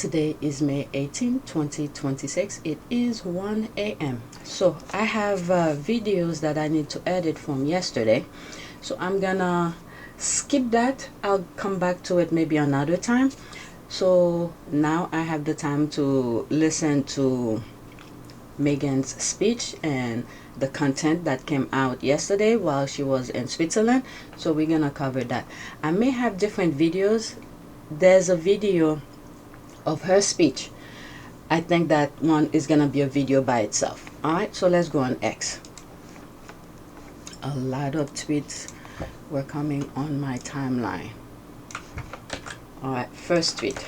Today is May 18, 2026. It is 1 a.m. So I have videos that I need to edit from yesterday. So I'm gonna skip that. I'll come back to it maybe another time. So now I have the time to listen to Meghan's speech and the content that came out yesterday while she was in Switzerland. So we're gonna cover that. I may have different videos. There's a video of her speech. I think that one is gonna be a video by itself. Alright, so let's go on X. A lot of tweets were coming on my timeline. Alright, first tweet.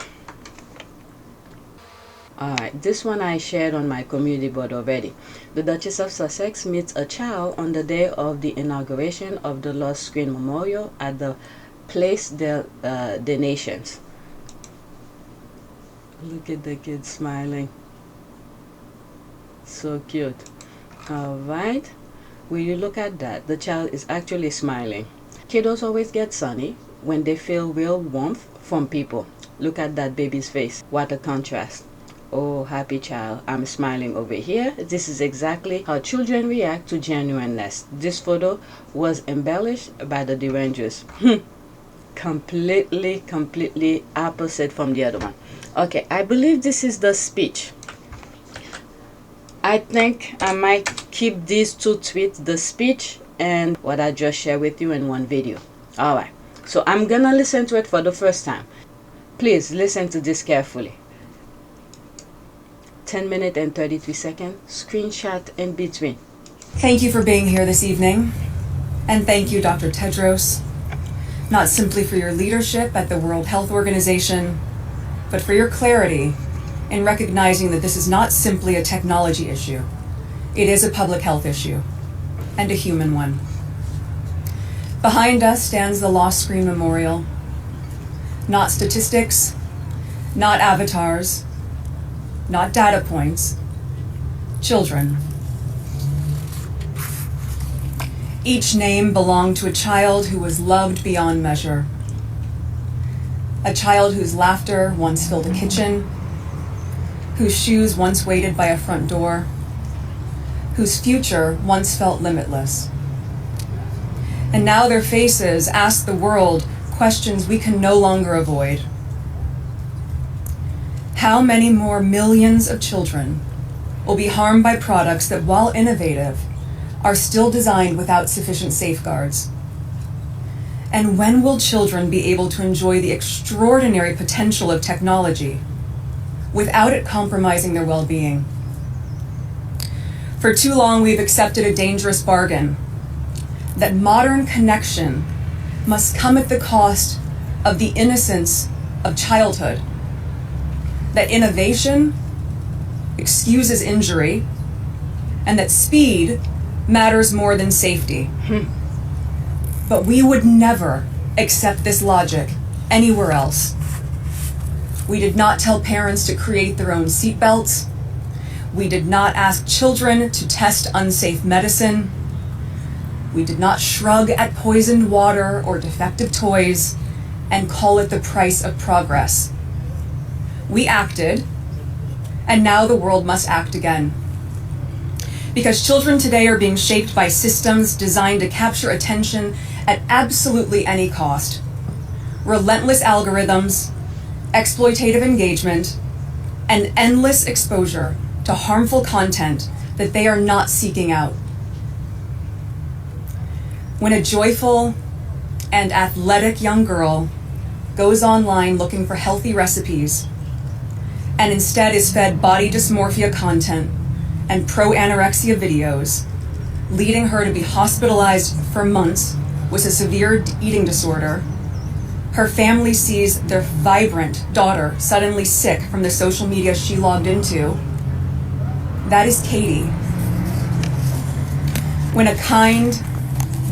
Alright, this one I shared on my community board already. The Duchess of Sussex meets a child on the day of the inauguration of the Lost Screen Memorial at the Place des Nations. Look at the kid smiling. So cute. Alright. Will you look at that? The child is actually smiling. Kiddos always get sunny when they feel real warmth from people. Look at that baby's face. What a contrast. Oh, happy child. I'm smiling over here. This is exactly how children react to genuineness. This photo was embellished by the derangers. Completely opposite from the other one. Okay, I believe this is the speech. I think I might keep these two tweets, the speech and what I just shared with you in one video. Alright, so I'm gonna listen to it for the first time. Please listen to this carefully. 10 minutes and 33 seconds, screenshot in between. Thank you for being here this evening. And thank you, Dr. Tedros, not simply for your leadership at the World Health Organization, but for your clarity in recognizing that this is not simply a technology issue. It is a public health issue, and a human one. Behind us stands the Lost Screen Memorial. Not statistics, not avatars, not data points, children. Each name belonged to a child who was loved beyond measure. A child whose laughter once filled a kitchen, whose shoes once waited by a front door, whose future once felt limitless. And now their faces ask the world questions we can no longer avoid. How many more millions of children will be harmed by products that, while innovative, are still designed without sufficient safeguards? And when will children be able to enjoy the extraordinary potential of technology without it compromising their well-being? For too long, we've accepted a dangerous bargain that modern connection must come at the cost of the innocence of childhood, that innovation excuses injury, and that speed matters more than safety. But we would never accept this logic anywhere else. We did not tell parents to create their own seatbelts. We did not ask children to test unsafe medicine. We did not shrug at poisoned water or defective toys and call it the price of progress. We acted, and now the world must act again. Because children today are being shaped by systems designed to capture attention at absolutely any cost. Relentless algorithms, exploitative engagement, and endless exposure to harmful content that they are not seeking out. When a joyful and athletic young girl goes online looking for healthy recipes and instead is fed body dysmorphia content and pro-anorexia videos, leading her to be hospitalized for months with a severe eating disorder, her family sees their vibrant daughter suddenly sick from the social media she logged into. That is Katie. When a kind,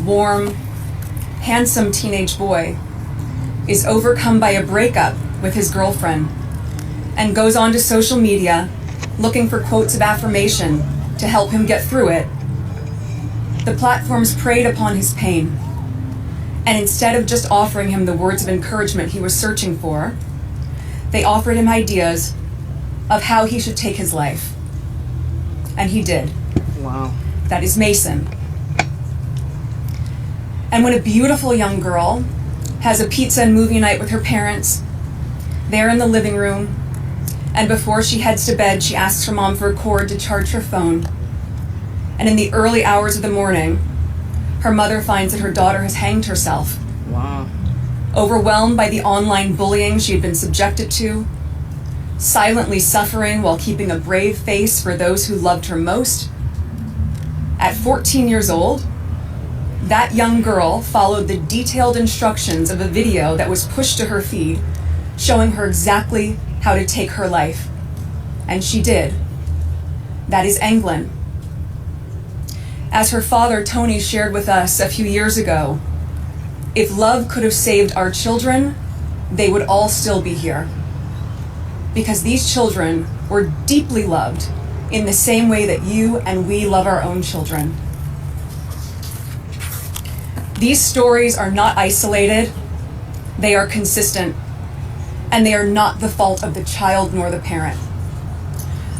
warm, handsome teenage boy is overcome by a breakup with his girlfriend and goes onto social media looking for quotes of affirmation to help him get through it, the platforms preyed upon his pain. And instead of just offering him the words of encouragement he was searching for, they offered him ideas of how he should take his life. And he did. Wow. That is Mason. And when a beautiful young girl has a pizza and movie night with her parents, they're in the living room, and before she heads to bed, she asks her mom for a cord to charge her phone. And in the early hours of the morning, her mother finds that her daughter has hanged herself. Wow. Overwhelmed by the online bullying she had been subjected to, silently suffering while keeping a brave face for those who loved her most. At 14 years old, that young girl followed the detailed instructions of a video that was pushed to her feed, showing her exactly how to take her life. And she did. That is England. As her father, Tony, shared with us a few years ago, if love could have saved our children, they would all still be here. Because these children were deeply loved in the same way that you and we love our own children. These stories are not isolated, they are consistent, and they are not the fault of the child nor the parent.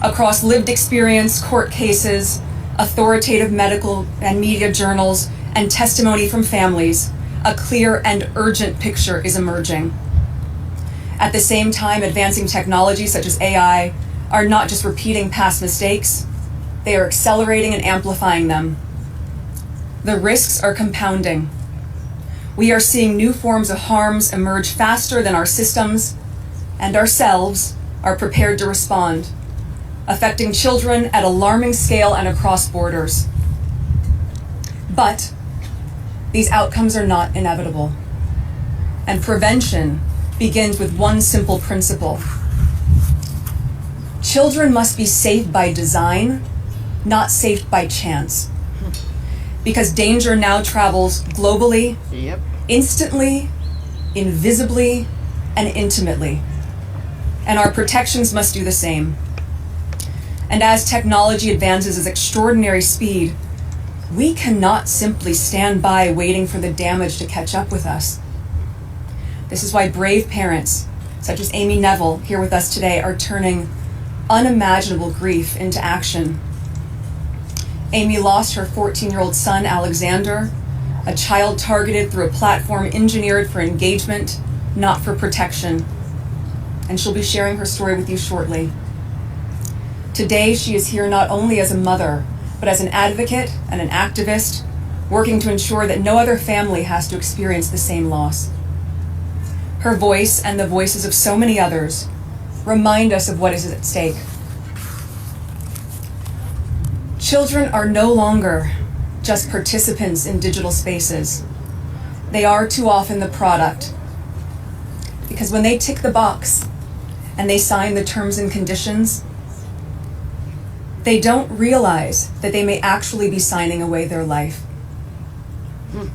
Across lived experience, court cases, authoritative medical and media journals, and testimony from families, a clear and urgent picture is emerging. At the same time, advancing technologies such as AI are not just repeating past mistakes, they are accelerating and amplifying them. The risks are compounding. We are seeing new forms of harms emerge faster than our systems and ourselves are prepared to respond, affecting children at alarming scale and across borders. But these outcomes are not inevitable. And prevention begins with one simple principle. Children must be safe by design, not safe by chance. Because danger now travels globally, instantly, invisibly, and intimately. And our protections must do the same. And as technology advances at extraordinary speed, we cannot simply stand by waiting for the damage to catch up with us. This is why brave parents, such as Amy Neville, here with us today, are turning unimaginable grief into action. Amy lost her 14-year-old son, Alexander, a child targeted through a platform engineered for engagement, not for protection. And she'll be sharing her story with you shortly. Today, she is here not only as a mother, but as an advocate and an activist, working to ensure that no other family has to experience the same loss. Her voice and the voices of so many others remind us of what is at stake. Children are no longer just participants in digital spaces. They are too often the product. Because when they tick the box and they sign the terms and conditions, they don't realize that they may actually be signing away their life.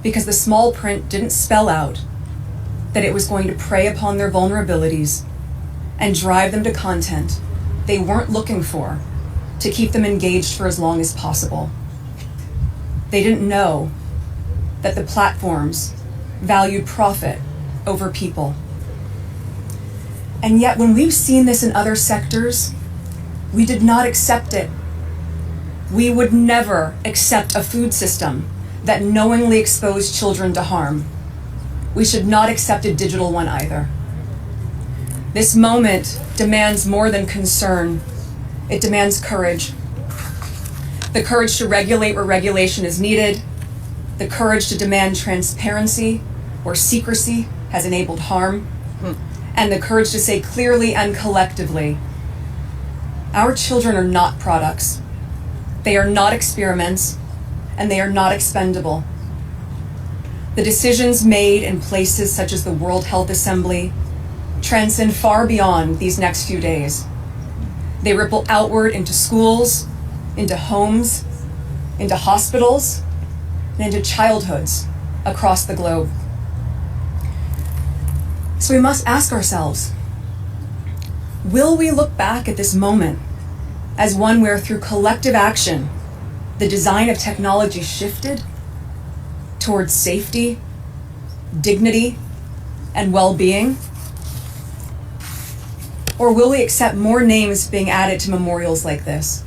Because the small print didn't spell out that it was going to prey upon their vulnerabilities and drive them to content they weren't looking for to keep them engaged for as long as possible. They didn't know that the platforms valued profit over people. And yet when we've seen this in other sectors, we did not accept it. We would never accept a food system that knowingly exposed children to harm. We should not accept a digital one either. This moment demands more than concern. It demands courage. The courage to regulate where regulation is needed, the courage to demand transparency where secrecy has enabled harm, and the courage to say clearly and collectively, our children are not products. They are not experiments, and they are not expendable. The decisions made in places such as the World Health Assembly transcend far beyond these next few days. They ripple outward into schools, into homes, into hospitals, and into childhoods across the globe. So we must ask ourselves, will we look back at this moment as one where through collective action, the design of technology shifted towards safety, dignity, and well-being? Or will we accept more names being added to memorials like this?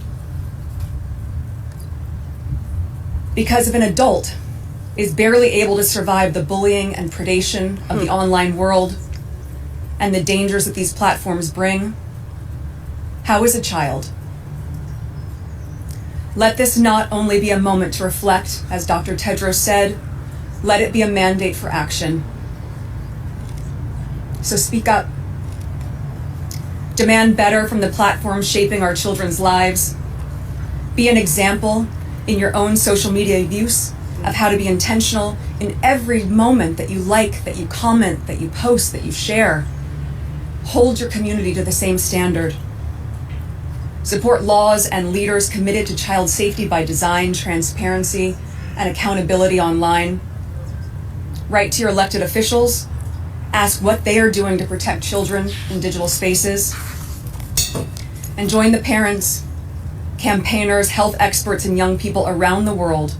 Because if an adult is barely able to survive the bullying and predation of the online world and the dangers that these platforms bring, how is a child? Let this not only be a moment to reflect, as Dr. Tedros said, let it be a mandate for action. So speak up. Demand better from the platforms shaping our children's lives. Be an example in your own social media use of how to be intentional in every moment that you like, that you comment, that you post, that you share. Hold your community to the same standard. Support laws and leaders committed to child safety by design, transparency, and accountability online. Write to your elected officials. Ask what they are doing to protect children in digital spaces. And join the parents, campaigners, health experts, and young people around the world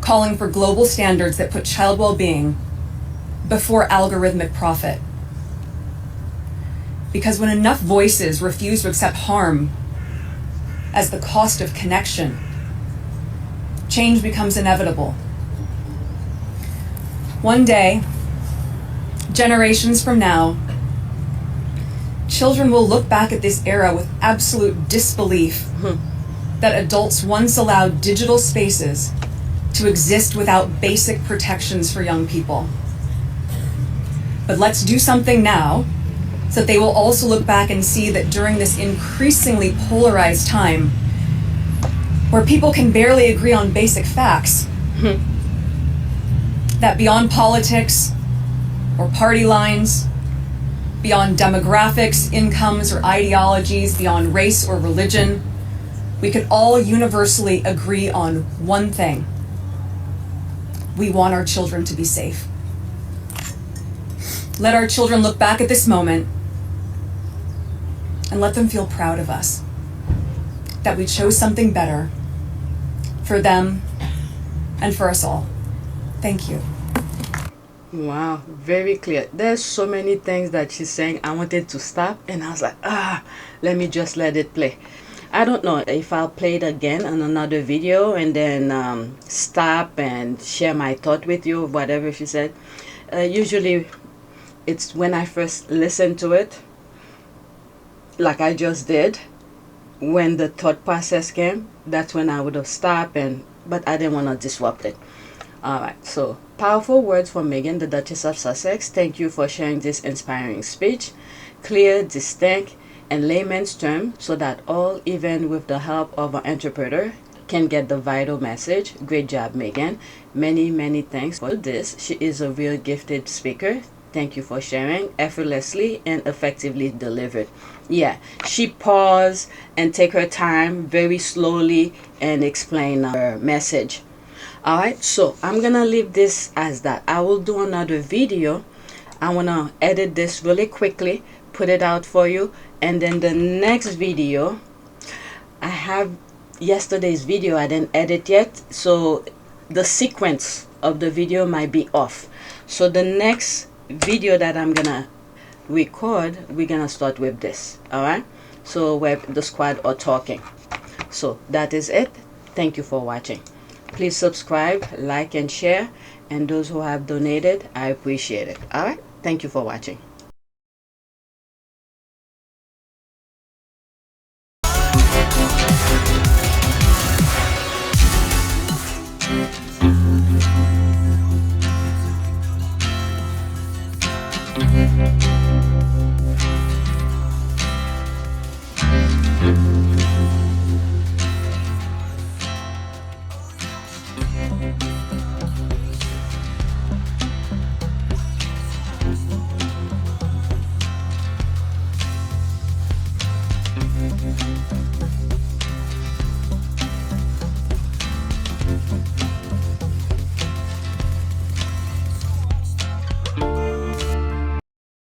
calling for global standards that put child well-being before algorithmic profit. Because when enough voices refuse to accept harm as the cost of connection, change becomes inevitable. One day, generations from now, children will look back at this era with absolute disbelief that adults once allowed digital spaces to exist without basic protections for young people. But let's do something now so that they will also look back and see that during this increasingly polarized time, where people can barely agree on basic facts, that beyond politics or party lines, beyond demographics, incomes, or ideologies, beyond race or religion, we could all universally agree on one thing. We want our children to be safe. Let our children look back at this moment and let them feel proud of us, that we chose something better for them and for us all. Thank you. Wow, very clear. There's so many things that she's saying. I wanted to stop and I was like, let me just let it play. I don't know if I'll play it again on another video and then stop and share my thought with you, whatever she said. Usually it's when I first listen to it, like I just did, when the thought process came, that's when I would have stopped, but I didn't want to disrupt it. Alright, so powerful words from Meghan, the Duchess of Sussex. Thank you for sharing this inspiring speech. Clear, distinct, and layman's term so that all, even with the help of an interpreter, can get the vital message. Great job, Meghan. Many, many thanks for this. She is a real gifted speaker. Thank you for sharing effortlessly and effectively delivered. Yeah, she paused and take her time very slowly and explain her message. Alright, so I'm gonna leave this as that. I will do another video. I wanna edit this really quickly, put it out for you, and then the next video, I have yesterday's video I didn't edit yet, so the sequence of the video might be off. So the next video that I'm gonna record, we're gonna start with this. Alright, so where the squad are talking. So that is it. Thank you for watching. Please subscribe, like, and share, and those who have donated, I appreciate it. Alright, thank you for watching.